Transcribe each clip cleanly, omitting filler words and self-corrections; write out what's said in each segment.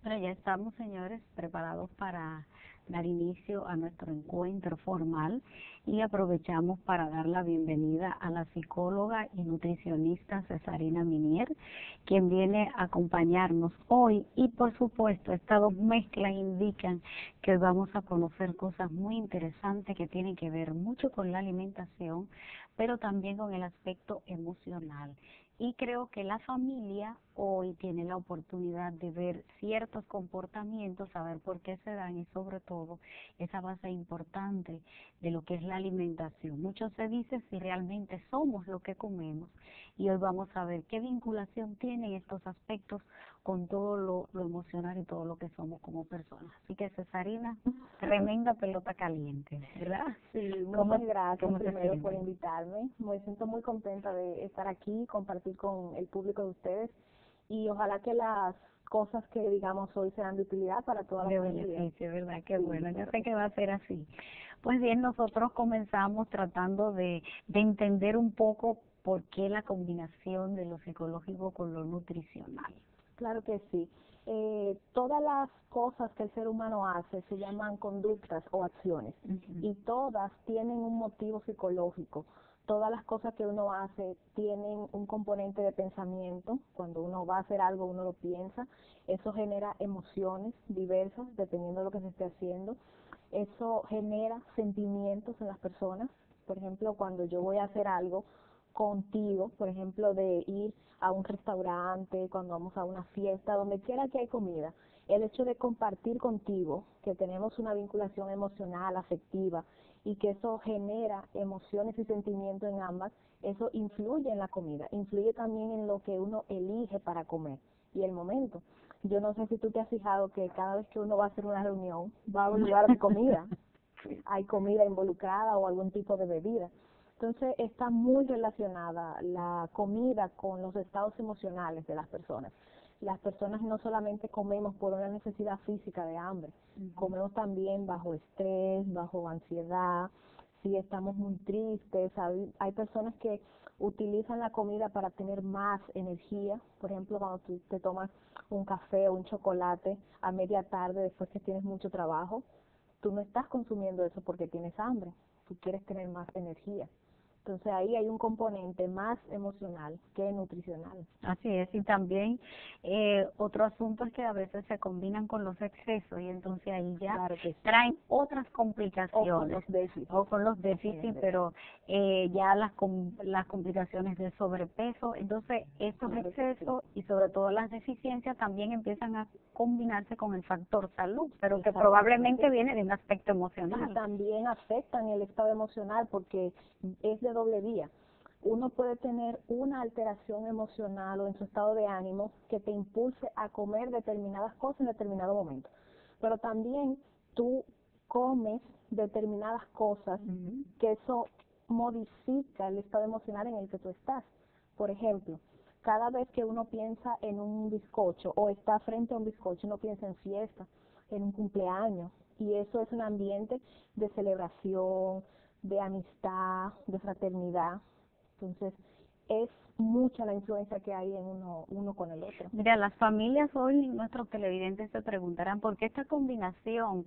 Bueno, ya estamos, señores, preparados para dar inicio a nuestro encuentro formal y aprovechamos para dar la bienvenida a la psicóloga y nutricionista Cesarina Minier, quien viene a acompañarnos hoy, y por supuesto estas dos mezclas indican que hoy vamos a conocer cosas muy interesantes que tienen que ver mucho con la alimentación, pero también con el aspecto emocional. Y creo que la familia hoy tiene la oportunidad de ver ciertos comportamientos, saber por qué se dan y sobre todo esa base importante de lo que es la alimentación. Mucho se dice si realmente somos lo que comemos, y hoy vamos a ver qué vinculación tienen estos aspectos con todo lo emocional y todo lo que somos como personas. Así que, Cesarina, tremenda pelota caliente, ¿verdad? Sí, ¿Cómo, muchas gracias cómo se primero siente? por invitarme. Me siento muy contenta de estar aquí, compartir con el público de ustedes, y ojalá que las cosas que digamos hoy sean de utilidad para toda la De familia. beneficio, ¿verdad? Qué Sí, bueno, yo claro sé que que sí. va a ser así. Pues bien, nosotros comenzamos tratando de entender un poco por qué la combinación de lo psicológico con lo nutricional. Claro que sí. Todas las cosas que el ser humano hace se llaman conductas o acciones, y todas tienen un motivo psicológico. Todas las cosas que uno hace tienen un componente de pensamiento. Cuando uno va a hacer algo, uno lo piensa. Eso genera emociones diversas dependiendo de lo que se esté haciendo. Eso genera sentimientos en las personas. Por ejemplo, cuando yo voy a hacer algo contigo, por ejemplo, de ir a un restaurante, cuando vamos a una fiesta, donde quiera que hay comida, el hecho de compartir contigo, que tenemos una vinculación emocional, afectiva, y que eso genera emociones y sentimientos en ambas, eso influye en la comida, influye también en lo que uno elige para comer y el momento. Yo no sé si tú te has fijado que cada vez que uno va a hacer una reunión, va a un lugar de comida, hay comida involucrada o algún tipo de bebida. Entonces está muy relacionada la comida con los estados emocionales de las personas. Las personas no solamente comemos por una necesidad física de hambre, comemos también bajo estrés, bajo ansiedad, si estamos muy tristes. Hay personas que utilizan la comida para tener más energía. Por ejemplo, cuando tú te tomas un café o un chocolate a media tarde después que tienes mucho trabajo, tú no estás consumiendo eso porque tienes hambre, tú quieres tener más energía. Entonces ahí hay un componente más emocional que nutricional. Así es, y también otro asunto es que a veces se combinan con los excesos y entonces ahí ya Claro que sí. traen otras O con complicaciones. los déficits. O con los déficits, pero ya las complicaciones de sobrepeso. Entonces estos Claro que sí. excesos y sobre todo las deficiencias también empiezan a combinarse con el factor salud, pero que Exactamente. probablemente viene de un aspecto Y emocional. también afectan el estado emocional porque es de doble vía. Uno puede tener una alteración emocional o en su estado de ánimo que te impulse a comer determinadas cosas en determinado momento. Pero también tú comes determinadas cosas que eso modifica el estado emocional en el que tú estás. Por ejemplo, cada vez que uno piensa en un bizcocho o está frente a un bizcocho, uno piensa en fiesta, en un cumpleaños, y eso es un ambiente de celebración, de amistad, de fraternidad. Entonces, es mucha la influencia que hay en uno con el otro. Mira, las familias hoy, nuestros televidentes se preguntarán por qué esta combinación,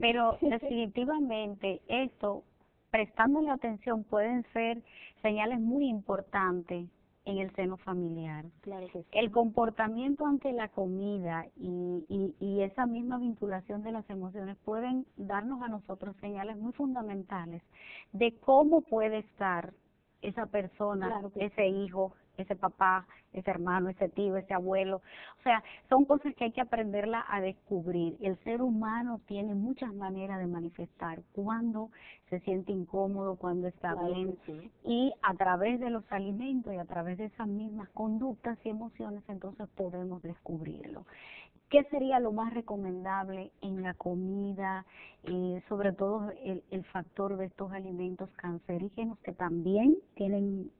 pero definitivamente esto, prestándole atención, pueden ser señales muy importantes en el seno familiar. Claro que sí. El comportamiento ante la comida y esa misma vinculación de las emociones pueden darnos a nosotros señales muy fundamentales de cómo puede estar esa persona, Claro que ese hijo, ese papá, ese hermano, ese tío, ese abuelo. O sea, son cosas que hay que aprenderla a descubrir. El ser humano tiene muchas maneras de manifestar cuando se siente incómodo, cuando está Claro bien. que sí. Y a través de los alimentos y a través de esas mismas conductas y emociones, entonces podemos descubrirlo. ¿Qué sería lo más recomendable en la comida, sobre todo el factor de estos alimentos cancerígenos que también tienen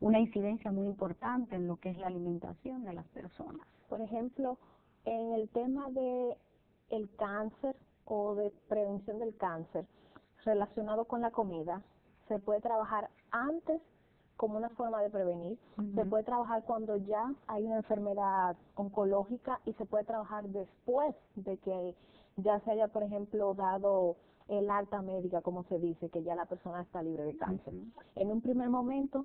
una incidencia muy importante en lo que es la alimentación de las personas? Por ejemplo, en el tema de el cáncer o de prevención del cáncer, relacionado con la comida se puede trabajar antes como una forma de prevenir, se puede trabajar cuando ya hay una enfermedad oncológica y se puede trabajar después de que ya se haya, por ejemplo, dado el alta médica, como se dice, que ya la persona está libre de cáncer. En un primer momento,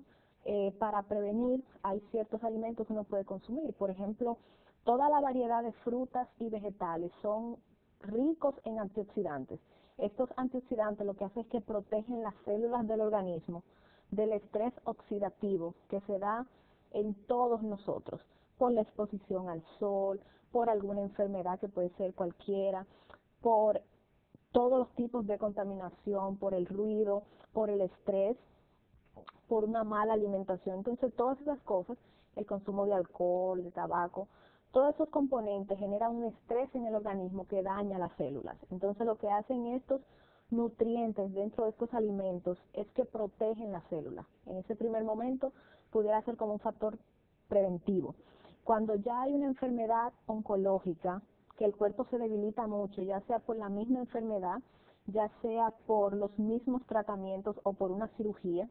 para prevenir, hay ciertos alimentos que uno puede consumir. Por ejemplo, toda la variedad de frutas y vegetales son ricos en antioxidantes. Estos antioxidantes lo que hacen es que protegen las células del organismo del estrés oxidativo que se da en todos nosotros, por la exposición al sol, por alguna enfermedad que puede ser cualquiera, por todos los tipos de contaminación, por el ruido, por el estrés, por una mala alimentación. Entonces, todas esas cosas, el consumo de alcohol, de tabaco, todos esos componentes generan un estrés en el organismo que daña las células. Entonces, lo que hacen estos nutrientes dentro de estos alimentos es que protegen la célula. En ese primer momento pudiera ser como un factor preventivo. Cuando ya hay una enfermedad oncológica, que el cuerpo se debilita mucho, ya sea por la misma enfermedad, ya sea por los mismos tratamientos o por una cirugía,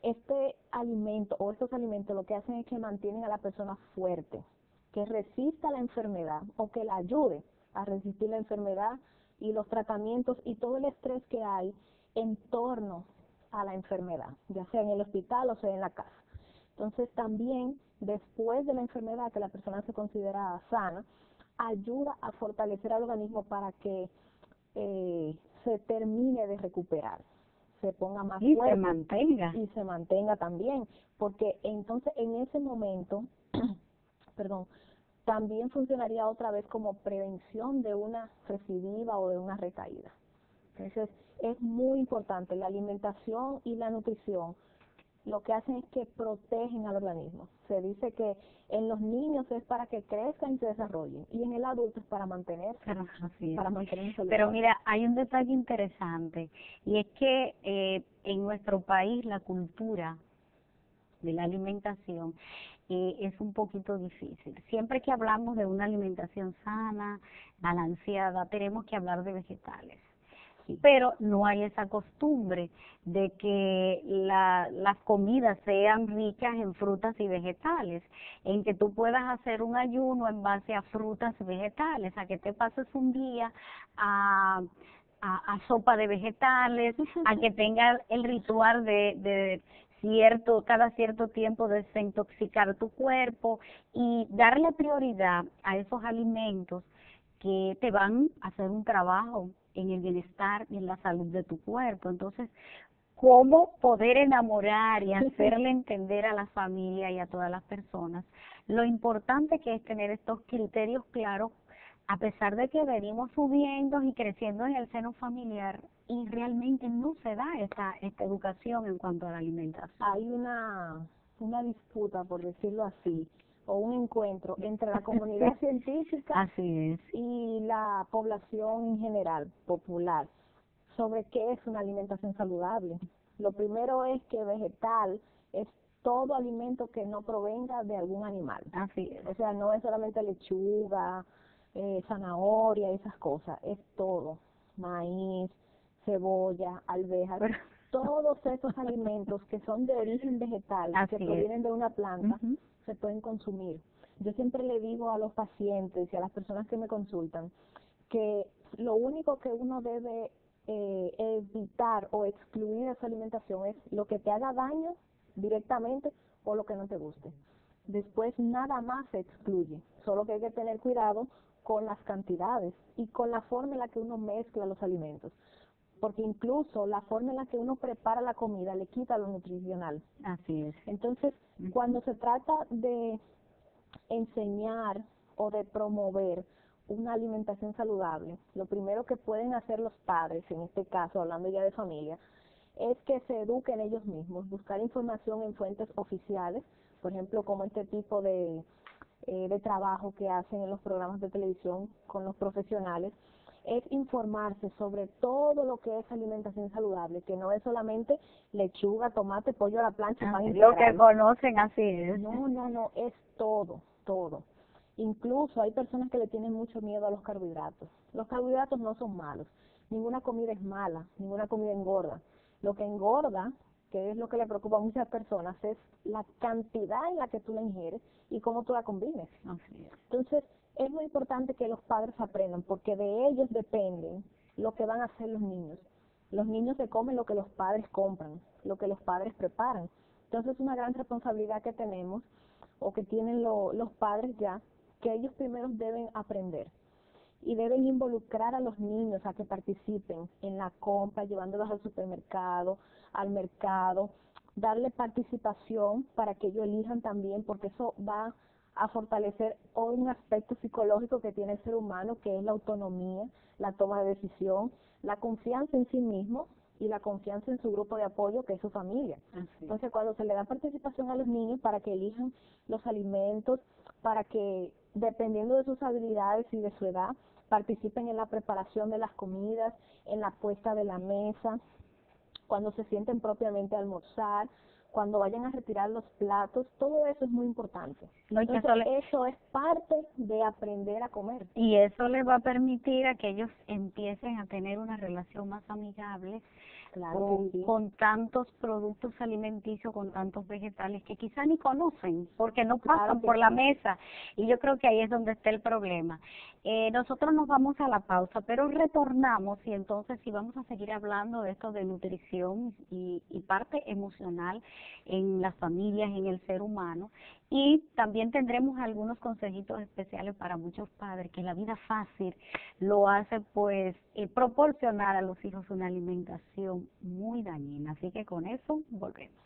este alimento o estos alimentos lo que hacen es que mantienen a la persona fuerte, que resista la enfermedad o que la ayude a resistir la enfermedad y los tratamientos y todo el estrés que hay en torno a la enfermedad, ya sea en el hospital o sea en la casa. Entonces también después de la enfermedad que la persona se considera sana, ayuda a fortalecer al organismo para que se termine de recuperar, se ponga más fuerte y se mantenga también, porque entonces en ese momento, perdón, también funcionaría otra vez como prevención de una recidiva o de una recaída. Entonces, es muy importante la alimentación y la nutrición. Lo que hacen es que protegen al organismo. Se dice que en los niños es para que crezcan y se desarrollen, y en el adulto es para mantener, Pero mira, hay un detalle interesante, y es que en nuestro país la cultura de la alimentación es un poquito difícil. Siempre que hablamos de una alimentación sana, balanceada, tenemos que hablar de vegetales. Sí. Pero no hay esa costumbre de que las comidas sean ricas en frutas y vegetales, en que tú puedas hacer un ayuno en base a frutas y vegetales, a que te pases un día a sopa de vegetales, a que tengas el ritual de cada cierto tiempo desintoxicar tu cuerpo y darle prioridad a esos alimentos que te van a hacer un trabajo en el bienestar y en la salud de tu cuerpo. Entonces, ¿cómo poder enamorar y hacerle entender a la familia y a todas las personas lo importante que es tener estos criterios claros, a pesar de que venimos subiendo y creciendo en el seno familiar y realmente no se da esta educación en cuanto a la alimentación? Hay una disputa, por decirlo así, o un encuentro entre la comunidad científica Así es. y la población en general, popular, sobre qué es una alimentación saludable. Lo primero es que vegetal es todo alimento que no provenga de algún animal. Así es. O sea, no es solamente lechuga, zanahoria, esas cosas, es todo, maíz, cebolla, alvejas, todos esos alimentos que son de origen vegetal, que provienen de una planta, se pueden consumir. Yo siempre le digo a los pacientes y a las personas que me consultan que lo único que uno debe evitar o excluir de su alimentación es lo que te haga daño directamente o lo que no te guste. Después nada más se excluye, solo que hay que tener cuidado con las cantidades y con la forma en la que uno mezcla los alimentos, porque incluso la forma en la que uno prepara la comida le quita lo nutricional. Así es. Entonces, cuando se trata de enseñar o de promover una alimentación saludable, lo primero que pueden hacer los padres, en este caso hablando ya de familia, es que se eduquen ellos mismos, buscar información en fuentes oficiales, por ejemplo, como este tipo de trabajo que hacen en los programas de televisión con los profesionales, es informarse sobre todo lo que es alimentación saludable, que no es solamente lechuga, tomate, pollo a la plancha, pan integral. Lo que conocen, así es. No, es todo. Incluso hay personas que le tienen mucho miedo a los carbohidratos. Los carbohidratos no son malos. ninguna comida es mala, ninguna comida engorda. Lo que engorda, que es lo que le preocupa a muchas personas, es la cantidad en la que tú la ingieres y cómo tú la combines. Así es. Entonces, es muy importante que los padres aprendan, porque de ellos dependen lo que van a hacer los niños. Los niños se comen lo que los padres compran, lo que los padres preparan. Entonces, es una gran responsabilidad que tenemos, o que tienen los padres ya, que ellos primero deben aprender. Y deben involucrar a los niños a que participen en la compra, llevándolos al supermercado, al mercado, darle participación para que ellos elijan también, porque eso va a fortalecer un aspecto psicológico que tiene el ser humano, que es la autonomía, la toma de decisión, la confianza en sí mismo y la confianza en su grupo de apoyo, que es su familia. Entonces, cuando se le da participación a los niños para que elijan los alimentos, para que, dependiendo de sus habilidades y de su edad, participen en la preparación de las comidas, en la puesta de la mesa, cuando se sienten propiamente a almorzar, cuando vayan a retirar los platos, todo eso es muy importante. No, y que Entonces, eso es parte de aprender a comer. Y eso les va a permitir a que ellos empiecen a tener una relación más amigable con tantos productos alimenticios, con tantos vegetales que quizá ni conocen, porque no pasan por la mesa. Y yo creo que ahí es donde está el problema. Nosotros nos vamos a la pausa, pero retornamos y entonces sí vamos a seguir hablando de esto de nutrición y parte emocional en las familias, en el ser humano. Y también tendremos algunos consejitos especiales para muchos padres, que la vida fácil lo hace pues proporcionar a los hijos una alimentación muy dañina. Así que con eso volvemos.